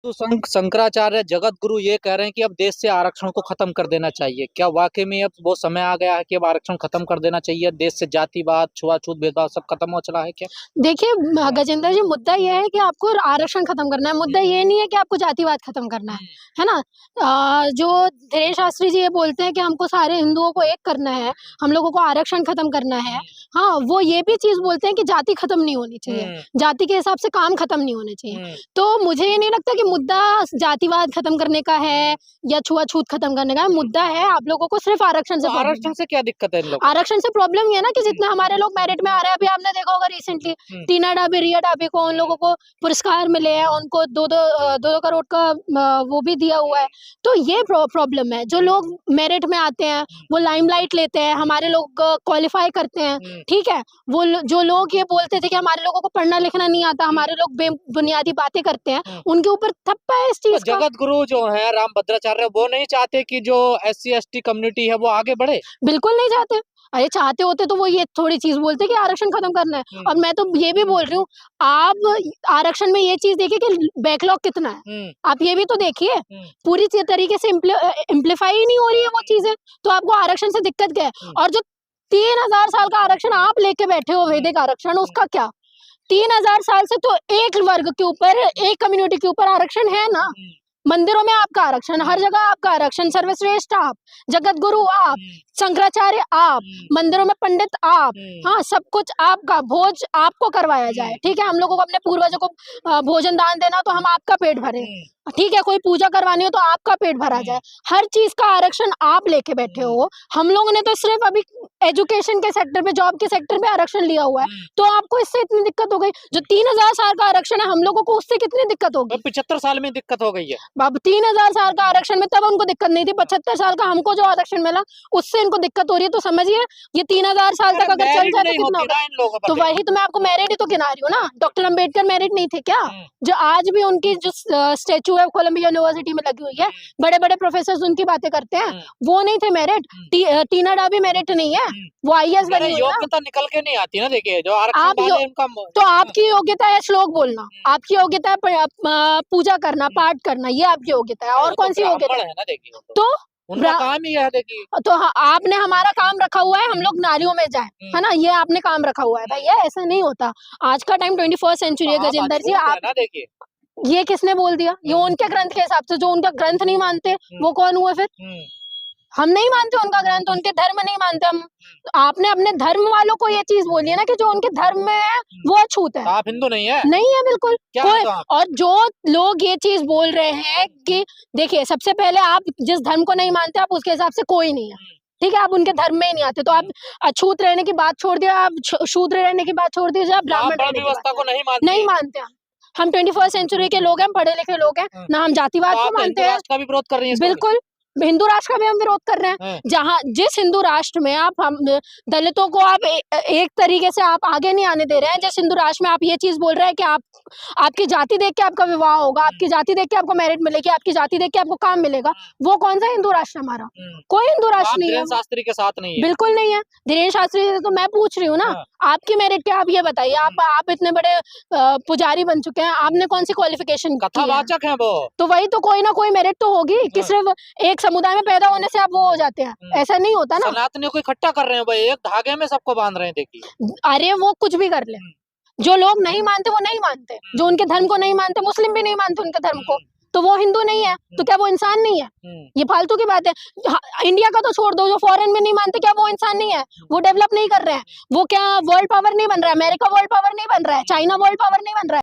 तो शंकराचार्य जगत गुरु ये कह रहे हैं कि अब देश से आरक्षण को खत्म कर देना चाहिए। क्या वाकई में अब वो समय आ गया है कि अब आरक्षण खत्म कर देना चाहिए? देश से जातिवाद, छुआछूत, भेदभाव सब खत्म हो चला है क्या? देखिए गजेंद्र जी, मुद्दा ये है कि आपको आरक्षण खत्म करना है। मुद्दा ये नहीं है कि आपको जातिवाद खत्म करना है ना। जो धीरेश शास्त्री जी ये बोलते हैं कि हमको सारे हिंदुओं को एक करना है, हम लोगों को आरक्षण खत्म करना है। हाँ, वो ये भी चीज बोलते हैं कि जाति खत्म नहीं होनी चाहिए, जाति के हिसाब से काम खत्म नहीं होने चाहिए। तो मुझे ये नहीं लगता कि मुद्दा जातिवाद खत्म करने का है या छुआछूत खत्म करने का है। मुद्दा है आप लोगों को सिर्फ आरक्षण से। आरक्षण से क्या दिक्कत है इन लोगों को? आरक्षण से प्रॉब्लम ये है ना कि जितने हमारे लोग मेरिट में आ रहे हैं, अभी आपने देखा होगा रिसेंटली टीना डाबी, रिया डाबी को, उन लोगों को पुरस्कार मिले हैं, उनको दो करोड़ का वो भी दिया हुआ है। तो ये प्रॉब्लम है। जो लोग मेरिट में आते हैं वो लाइमलाइट लेते हैं, हमारे लोग क्वालिफाई करते हैं, ठीक है। वो जो लोग ये बोलते थे कि हमारे लोगों को पढ़ना लिखना नहीं आता, हमारे लोग बेबुनियादी बातें करते हैं, उनके ऊपर थप्पा है इस चीज का। जगत गुरु जो है रामभद्राचार्य, वो नहीं चाहते कि जो SC ST कम्युनिटी है वो आगे बढ़े? बिल्कुल नहीं चाहते। अरे चाहते होते तो वो ये थोड़ी चीज बोलते कि आरक्षण खत्म करना है। और मैं तो ये भी बोल रही हूँ, आप आरक्षण में ये चीज देखिए कि बैकलॉग कितना है। आप ये भी तो देखिए, पूरी तरीके से इम्प्लीफाई ही नहीं हो रही है वो चीजें, तो आपको आरक्षण से दिक्कत क्या है? और जो 3000 साल का आरक्षण आप लेके बैठे हो, वैदिक आरक्षण, उसका क्या? 3000 साल से तो एक वर्ग के ऊपर, एक कम्युनिटी के ऊपर आरक्षण है ना। मंदिरों में आपका आरक्षण, हर जगह आपका आरक्षण, सर्वश्रेष्ठ आप, जगत गुरु आप, शंकराचार्य आप, मंदिरों में पंडित आप, हाँ सब कुछ आपका, भोज आपको करवाया जाए, ठीक है। हम लोगों को अपने पूर्वजों को भोजन दान देना तो हम आपका पेट भरे, ठीक है। कोई पूजा करवानी हो तो आपका पेट भरा जाए, हर चीज का आरक्षण आप लेके बैठे हो। हम लोगों ने तो सिर्फ अभी एजुकेशन के सेक्टर पे, जॉब के सेक्टर पे आरक्षण लिया हुआ है, तो आपको इससे इतनी दिक्कत हो गई। जो 3000 साल का आरक्षण है, हम लोगों को उससे कितनी दिक्कत होगी? 75 साल में दिक्कत हो गई है। बाबू 3000 साल का आरक्षण में तब उनको दिक्कत नहीं थी, 75 साल का हमको जो आरक्षण मिला उससे इनको दिक्कत हो रही है। तो समझिए ये 3000 साल तक अगर चल जाए तो कितना होगा? तो वही तो मैं आपको मेरिट ही तो गिना रही हूँ ना। डॉक्टर अम्बेडकर मेरिट नहीं थे क्या? जो आज भी उनकी जो स्टेचू है कोलंबिया यूनिवर्सिटी में लगी हुई है, बड़े बड़े प्रोफेसर उनकी बातें करते हैं, वो नहीं थे मेरिट। टीना डाबी मेरिट नहीं है, वो IAS बनी हुई है। योग्यता निकल के नहीं आती ना। देखिए जो आरक्षण है उनका, तो आपकी योग्यता है श्लोक बोलना, आपकी योग्यता है पूजा करना, पाठ करना, ये आपकी योग्यता है। और कौन सी योग्यता है ना? देखिए तो उनका काम ही है। देखिए तो आपने हमारा काम रखा हुआ है हम लोग नारियों में जाए, है ना, ये आपने काम रखा हुआ है। भैया ऐसा नहीं होता, आज का टाइम 21st सेंचुरी है गजेंद्र जी। आप देखिए ये किसने बोल दिया? ये उनके ग्रंथ के हिसाब से, जो उनका ग्रंथ नहीं मानते वो कौन हुए फिर? हम नहीं मानते उनका ग्रंथ, उनके धर्म नहीं मानते हम। आपने अपने धर्म वालों को ये चीज बोली है ना कि जो उनके धर्म में है वो अछूत है। आप हिंदू नहीं है? नहीं है बिल्कुल कोई। तो और जो लोग ये चीज बोल रहे हैं कि देखिए, सबसे पहले आप जिस धर्म को नहीं मानते, आप उसके हिसाब से कोई नहीं है, ठीक है। आप उनके धर्म में ही नहीं आते, तो आप अछूत रहने की बात छोड़ दिया, आप शूद्र रहने की बात छोड़ दीजिए, आप ब्राह्मण व्यवस्था को नहीं मानते। हम 21st सेंचुरी के लोग हैं, पढ़े लिखे लोग हैं ना, हम जातिवाद को मानते हैं। का भी विरोध कर रही है? बिल्कुल, हिंदू राष्ट्र का भी हम विरोध कर रहे हैं। जहां जिस हिंदू राष्ट्र में आप दलितों को आप एक तरीके से आप आगे नहीं आने दे रहे हैं, जिस हिंदू राष्ट्र में आप ये चीज बोल रहे हैं कि आपकी जाति देख के आपका विवाह होगा, आपकी जाति देख के आपको मेरिट मिलेगी, आपकी जाति देख के आपको काम मिलेगा, वो कौन सा हिंदू राष्ट्र हमारा? कोई हिंदू राष्ट्र नहीं है। धीरेन्द्र शास्त्री के साथ नहीं है, बिल्कुल नहीं है। धीरेन्द्र शास्त्री से तो मैं पूछ रही हूँ ना, आपकी मेरिट क्या? आप ये बताइए, आप इतने बड़े पुजारी बन चुके हैं, आपने कौन सी क्वालिफिकेशन? कथावाचक है वो। तो वही तो, कोई ना कोई मेरिट तो होगी कि सिर्फ एक समुदाय में पैदा होने से आप वो हो जाते हैं, ऐसा नहीं होता ना। सनातनियों को इकट्ठा कर रहे हैं भाई, एक धागे में सबको बांध रहे हैं। देखिए अरे वो कुछ भी कर ले, जो लोग नहीं मानते वो नहीं मानते, जो उनके धर्म को नहीं मानते, मुस्लिम भी नहीं मानते उनके धर्म को, तो वो हिंदू नहीं है, तो क्या वो इंसान नहीं है? ये फालतू की बात है। इंडिया का तो छोड़ दो, जो फॉरेन में नहीं मानते, क्या वो इंसान नहीं है? वो डेवलप नहीं कर रहे हैं, वो क्या वर्ल्ड पावर नहीं बन रहा है? अमेरिका वर्ल्ड पावर नहीं बन रहा है? चाइना वर्ल्ड पावर नहीं बन रहा है?